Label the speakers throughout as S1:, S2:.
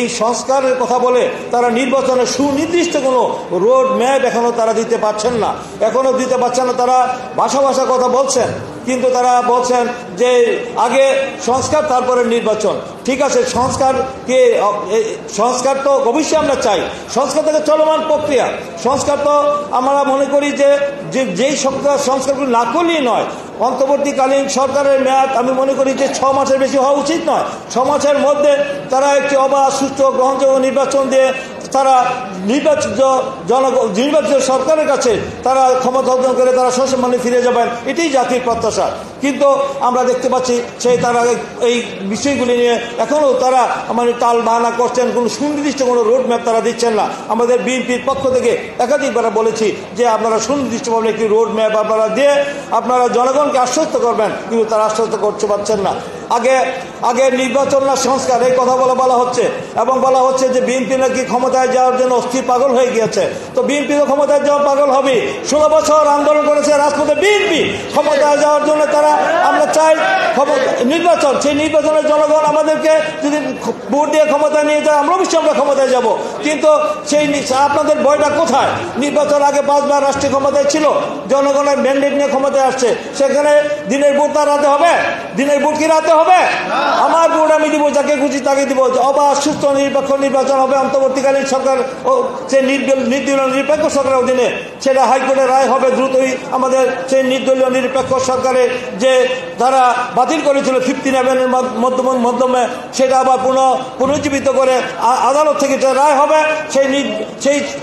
S1: এই সংস্কারের কথা বলে তারা নির্বাচনের সুনির্দিষ্ট কোনো রোড ম্যাপ এখনো তারা দিতে পারছেন না, এখনো দিতে পারছেন না। তারা ভাষা কথা বলছেন, কিন্তু তারা বলছেন যে আগে সংস্কার তারপরে নির্বাচন। ঠিক আছে, সংস্কার তো অবশ্যই আমরা চাই, সংস্কার থেকে চলমান প্রক্রিয়া। সংস্কার তো আমরা মনে করি যে যেই সংস্কারগুলি না করলেই নয়। অন্তর্বর্তীকালীন সরকারের মেয়াদ আমি মনে করি যে 6 মাসের বেশি হওয়া উচিত নয়। 6 মাসের মধ্যে তারা একটি অবাধ, সুষ্ঠু, গ্রহণযোগ্য নির্বাচন দিয়ে তারা নির্বাচিত সরকারের কাছে তারা ক্ষমতা অর্জন করে তারা সসম্মানে ফিরে যাবেন, এটাই জাতির প্রত্যাশা। কিন্তু আমরা দেখতে পাচ্ছি তারা এই বিষয়গুলি নিয়ে এখনও তারা টাল বাহানা করছেন, কোনো সুনির্দিষ্ট কোনো রোড ম্যাপ তারা দিচ্ছেন না। আমাদের বিএনপির পক্ষ থেকে একাধিকবার বলেছি যে আপনারা সুনির্দিষ্টভাবে একটি রোড ম্যাপ আপনারা দিয়ে আপনারা জনগণকে আশ্বস্ত করবেন, কিন্তু তারা আশ্বস্ত করতে পারছেন না। আগে নির্বাচন না সংস্কার, এই কথা বলা হচ্ছে, এবং বলা হচ্ছে যে বিএনপি নাকি ক্ষমতায় যাওয়ার জন্য অস্থির পাগল হয়ে গিয়েছে। তো বিএনপি তো ক্ষমতায় যাওয়া পাগল হবে। 16 বছর আন্দোলন করেছে রাজপথে বিএনপি, ক্ষমতায় যাওয়ার জন্য তারা আমরা চাই নির্বাচন। সেই নির্বাচনের জনগণ আমাদেরকে যদি ভোট দিয়ে ক্ষমতায় নিয়ে যায়, আমরা অবশ্যই আমরা ক্ষমতায় যাব। কিন্তু সেই আপনাদের ভয়টা কোথায়? নির্বাচন আগে 5 বার রাষ্ট্রীয় ক্ষমতায় ছিল, জনগণের ম্যান্ডেট নিয়ে ক্ষমতায় আসছে। সেখানে দিনের ভোট তার রাতে হবে? দিনের ভোট কি রাতে হবে? আমার ভোট আমি দিব, যাকে খুশি তাকে দিব। অবাধ, সুস্থ, নিরপেক্ষ নির্বাচন হবে অন্তর্বর্তীকালীন সরকার ও সেই নির্দলীয় নিরপেক্ষ সরকারের অধীনে। সেটা হাইকোর্টের রায় হবে দ্রুতই। আমাদের সেই নির্দলীয় নিরপেক্ষ সরকারের যে তারা বাতিল করেছিল 57-এর মাধ্যমে, সেটা আবার পুনর্জীবিত করে আদালত থেকে রায় হবে।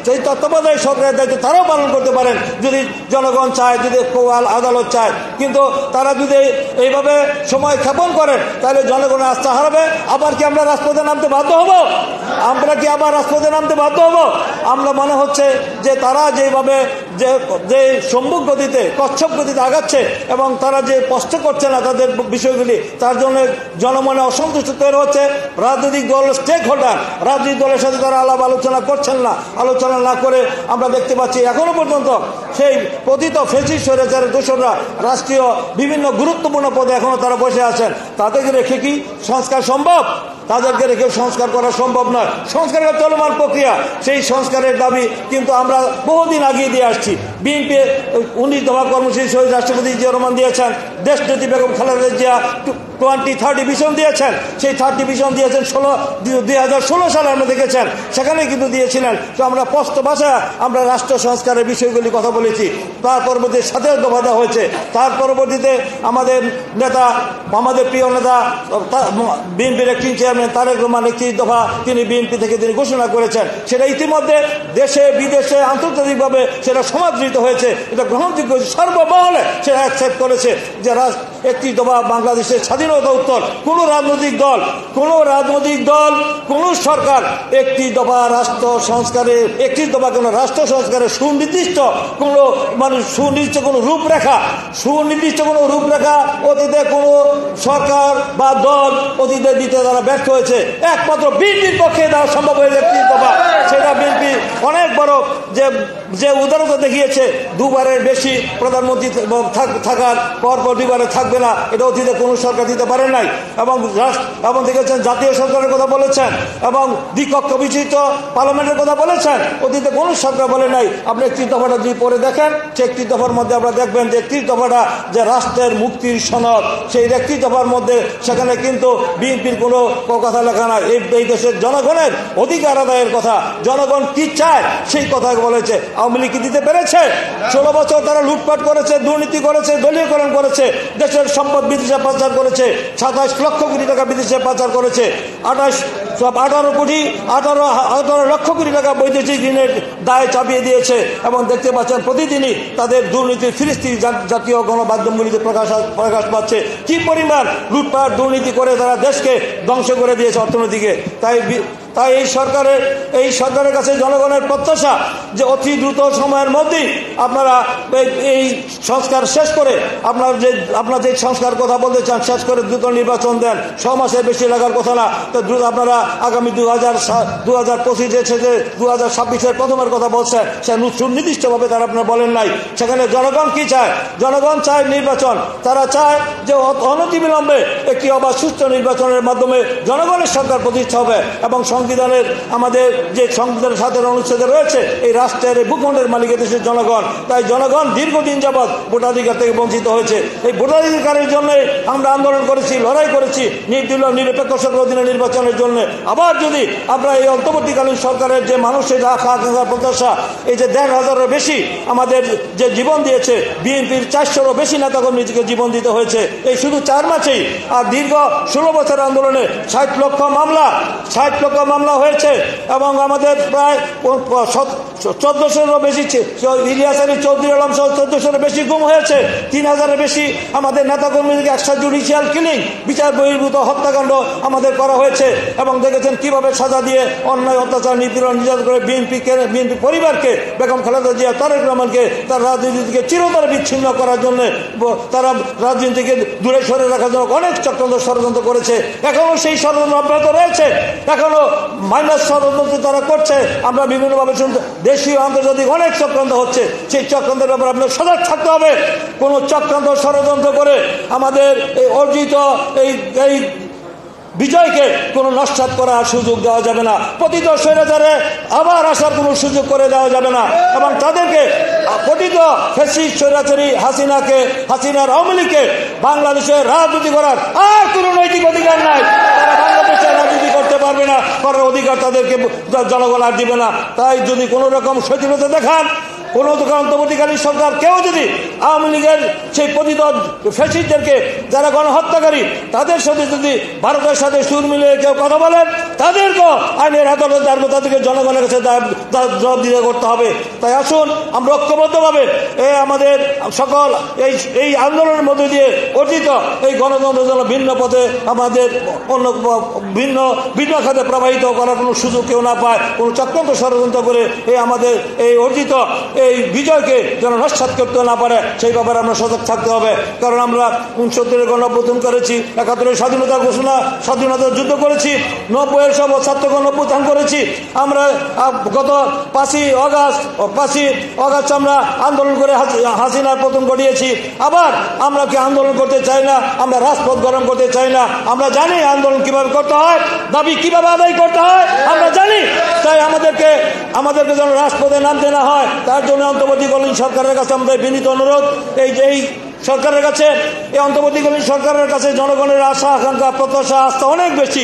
S1: সেই তত্ত্বাবধায়ক সরকারের দায়িত্ব তারাও পালন করতে পারেন যদি জনগণ চায়, যদি আদালত চায়। কিন্তু তারা যদি এইভাবে সময় ক্ষেপণ করেন, তাহলে জনগণের আস্থা হারাবে। আবার কি আমরা রাজপথে নামতে বাধ্য হব? আমরা মনে হচ্ছে যে তারা যেভাবে যে সম্মুখ গতিতে, কচ্ছপ গতিতে আগাচ্ছে এবং তারা যে স্পষ্ট করছে না তাদের বিষয়গুলি, তার জন্য জনমনে অসন্তুষ্ট তৈরি হচ্ছে। রাজনৈতিক দল, স্টেক হোল্ডার, রাজনৈতিক দলের সাথে তারা আলোচনা করছেন না। আলোচনা না করে আমরা দেখতে পাচ্ছি এখনো পর্যন্ত সেই পতিত ফ্যাসিস্ট স্বৈরাচারের দোসররা রাষ্ট্রীয় বিভিন্ন গুরুত্বপূর্ণ পদে এখনো তারা বসে আছেন। তাদেরকে রেখে কি সংস্কার সম্ভব? তাদেরকে রেখে সংস্কার করা সম্ভব নয়। সংস্কারের চলমান প্রক্রিয়া, সেই সংস্কারের দাবি কিন্তু আমরা বহুদিন আগিয়ে দিয়ে আসছি। বিএনপি 19 দফা কর্মসূচি শহীদ রাষ্ট্রপতি জিয়া রহমান দিয়েছেন, দেশনেত্রী বেগম খালেদা জিয়া 20-30 ভিশন দিয়েছেন। সেই 30 ভিশন দিয়েছেন 2016 সালে আমরা দেখেছেন, সেখানে কিন্তু দিয়েছিলেন। তো আমরা স্পষ্ট ভাষায় আমরা রাষ্ট্র সংস্কারের বিষয়গুলি কথা বলেছি। তার পরবর্তী 17 দফা দেওয়া হয়েছে। তার পরবর্তীতে আমাদের প্রিয় নেতা বিএনপির অ্যাক্টিং চেয়ারম্যান তারেক রহমান 31 দফা তিনি বিএনপি থেকে তিনি ঘোষণা করেছেন। সেটা ইতিমধ্যে দেশে বিদেশে আন্তর্জাতিকভাবে সেটা সমাদৃত হয়েছে, এটা গ্রহণযোগ্য হয়েছে, সর্বমহলে সেটা অ্যাকসেপ্ট করেছে যে 31 দফা বাংলাদেশের স্বাধীনতা উত্তর। কোনো রাজনৈতিক দল, কোন সরকার 31 দফা রাষ্ট্র সংস্কারের 31 দফা কোনো রাষ্ট্র সংস্কারের সুনির্দিষ্ট কোনো রূপরেখা অতীতে কোনো সরকার বা দল অতীতে দিতে তারা ব্যর্থ হয়েছে। একমাত্র বিএনপির পক্ষে দেওয়া সম্ভব হয়েছে 31 দফা। সেটা বিএনপি অনেক বড় যে উদারতা দেখিয়েছে। 2বারের বেশি প্রধানমন্ত্রী থাকার পর 2বারে থাকবে না, এটা অতীতে কোনো সরকার দিতে পারে নাই। এবং দেখেছেন জাতীয় সরকারের কথা বলেছেন এবং দ্বিকক্ষ বিশিষ্ট পার্লামেন্টের কথা বলেছেন, অতীতে কোনো সরকার বলে নাই। আপনি 31 দফাটা যদি পরে দেখেন, সেই 31 দফার মধ্যে আপনারা দেখবেন যে 31 দফাটা যে রাষ্ট্রের মুক্তির সনদ, সেই 31 দফার মধ্যে সেখানে কিন্তু বিএনপির কোনো কথা লেখা নাই। এই দেশের জনগণের অধিকার আদায়ের কথা, জনগণ কি চায় সেই কথা বলেছে। আওয়ামী লীগ কি দিতে পেরেছে? 16 বছর তারা লুটপাট করেছে, দুর্নীতি করেছে, দলীয়করণ করেছে, দেশের সম্পদ বিদেশে পাচার করেছে, 27 লক্ষ কোটি টাকা বিদেশে পাচার করেছে, 18 লক্ষ কোটি টাকা বৈদেশিক ঋণের দায় চাপিয়ে দিয়েছে। এবং দেখতে পাচ্ছেন প্রতিদিনই তাদের দুর্নীতির ফিরিস্তি জাতীয় গণমাধ্যমগুলিতে প্রকাশ পাচ্ছে। কি পরিমাণ লুটপাট দুর্নীতি করে তারা দেশকে ধ্বংস করে দিয়েছে, অর্থনীতিকে। তাই এই সরকারের কাছে জনগণের প্রত্যাশা যে অতি দ্রুত সময়ের মধ্যেই আপনারা এই সংস্কার শেষ করে আপনারা যে সংস্কার কথা বলতে চান শেষ করে দ্রুত নির্বাচন দেন। 6 মাসের বেশি লাগার কথা না। তো দ্রুত আপনারা আগামী 2025 শেষে 2026-এর প্রথমের কথা বলছেন, সে সুনির্দিষ্টভাবে তারা আপনারা বলেন নাই। সেখানে জনগণ কি চায়? জনগণ চায় নির্বাচন। তারা চায় যে অনতিবিলম্বে একটি অবাধ সুষ্ঠু নির্বাচনের মাধ্যমে জনগণের সরকার প্রতিষ্ঠা হবে এবং সংবিধানের আমাদের যে সংবিধানের সাথে অনুচ্ছেদে রয়েছে, এই রাষ্ট্রের এই ভূখণ্ডের মালিক দেশের জনগণ। তাই জনগণ দীর্ঘদিন যাবৎ ভোটাধিকার থেকে বঞ্চিত হয়েছে। এই ভোটাধিকারের জন্য আমরা আন্দোলন করেছি, লড়াই করেছি নির্দলীয় নিরপেক্ষ সরকারের অধীনে নির্বাচনের জন্য। আবার যদি আমরা এই অন্তর্বর্তীকালীন সরকারের যে মানুষের আশা আকাঙ্ক্ষা প্রত্যাশা, এই যে 1,500-এরও বেশি আমাদের যে জীবন দিয়েছে, বিএনপির 400-রও বেশি নেতাকর্মীকে জীবন দিতে হয়েছে এই শুধু 4 মাসেই। আর দীর্ঘ 16 বছরের আন্দোলনে 60 লক্ষ মামলা হয়েছে এবং আমাদের প্রায় 1400-এরও বেশি ইলিয়াস আলী চৌধুরী আলম সহ 1400-এরও বেশি গুম হয়েছে। 3000-এর বেশি আমাদের নেতাকর্মীদেরকে এক্সট্রা জুডিশিয়াল কিলিং, বিচার বহির্ভূত হত্যাকাণ্ড আমাদের করা হয়েছে। এবং দেখেছেন কিভাবে সাজা দিয়ে অন্যায় অত্যাচার নিপীড়ন নির্যাতন করে বিএনপি পরিবারকে, বেগম খালেদা জিয়া, তারেক রহমানকে তার রাজনীতি থেকে চিরতরে বিচ্ছিন্ন করার জন্য, তারা রাজনীতি থেকে দূরে সরে রাখার জন্য অনেক চক্রান্ত ষড়যন্ত্র করেছে। এখনো সেই ষড়যন্ত্র অব্যাহত রয়েছে, এখনো মাইনাস ষড়যন্ত্র তারা করছে। আমরা বিভিন্নভাবে শুনতে, দেশীয় আন্তর্জাতিক অনেক চক্রান্ত হচ্ছে। সেই চক্রান্তের ব্যাপারে আপনার সজাগ থাকতে হবে। কোনো চক্রান্ত ষড়যন্ত্র করে আমাদের এই অর্জিত এই বিজয়কে কোনো নস্যাৎ করার সুযোগ দেওয়া যাবে না। পতিত স্বৈরাচারে আবার আসার কোনো সুযোগ করে দেওয়া যাবে না। এবং তাদেরকে পতিত ফ্যাসিস্ট স্বৈরাচারী হাসিনার আওয়ামী লীগকে বাংলাদেশে রাজনীতি করার আর কোনো নৈতিক অধিকার নাই। তারা বাংলাদেশে রাজনীতি করতে পারবে না, করার অধিকার তাদেরকে জনগণ আর দিবে না। তাই যদি কোনো রকম শৈথিলতা দেখান, কোন অন্তর্বর্তীকালীন সরকার কেউ যদি আওয়ামী লীগের সেই পতিত ফ্যাসিস্টদেরকে, যারা গণহত্যাকারী, তাদের সাথে যদি ভারতের সাথে সুর মিলিয়ে কেউ কথা বলেন, তাদেরকেও আইনের আদালত আসবে, তাদেরকে জনগণের কাছে জবাবদিহি করতে হবে। তাই আসুন আমরা ঐক্যবদ্ধভাবে আমাদের সকল এই আন্দোলনের মধ্যে দিয়ে অর্জিত এই গণতন্ত্রের জন্য ভিন্ন পথে আমাদের অন্য ভিন্ন খাতে প্রবাহিত করার কোনো সুযোগ কেউ না পায়, কোনো চক্রান্ত ষড়যন্ত্র করে আমাদের এই অর্জিত এই বিজয়কে যেন নস্যাৎ করতে না পারে, সেই ব্যাপারে আমরা সজাগ থাকতে হবে। কারণ আমরা 69-এর গণঅভ্যুত্থান করেছি, 71-এর স্বাধীনতা ঘোষণা, স্বাধীনতার যুদ্ধ করেছি, 90-এর সব ছাত্র গণঅভ্যুত্থান করেছি। আমরা গত 5ই অগাস্ট আমরা আন্দোলন করে হাসিনার পতন ঘটিয়েছি। আবার আমরা কি আন্দোলন করতে চাই না, আমরা রাজপথ গরম করতে চাই না। আমরা জানি আন্দোলন কিভাবে করতে হয়, দাবি কিভাবে আদায় করতে হয় আমরা জানি। তাই আমাদেরকে যেন রাজপথে নামতে না হয়, তার জন্য অন্তর্বর্তীকালীন সরকারের কাছে আমাদের বিনীত অনুরোধ, এই সরকারের কাছে, এই অন্তর্বর্তীকালীন সরকারের কাছে জনগণের আশা আকাঙ্ক্ষা প্রত্যাশা আস্থা অনেক বেশি।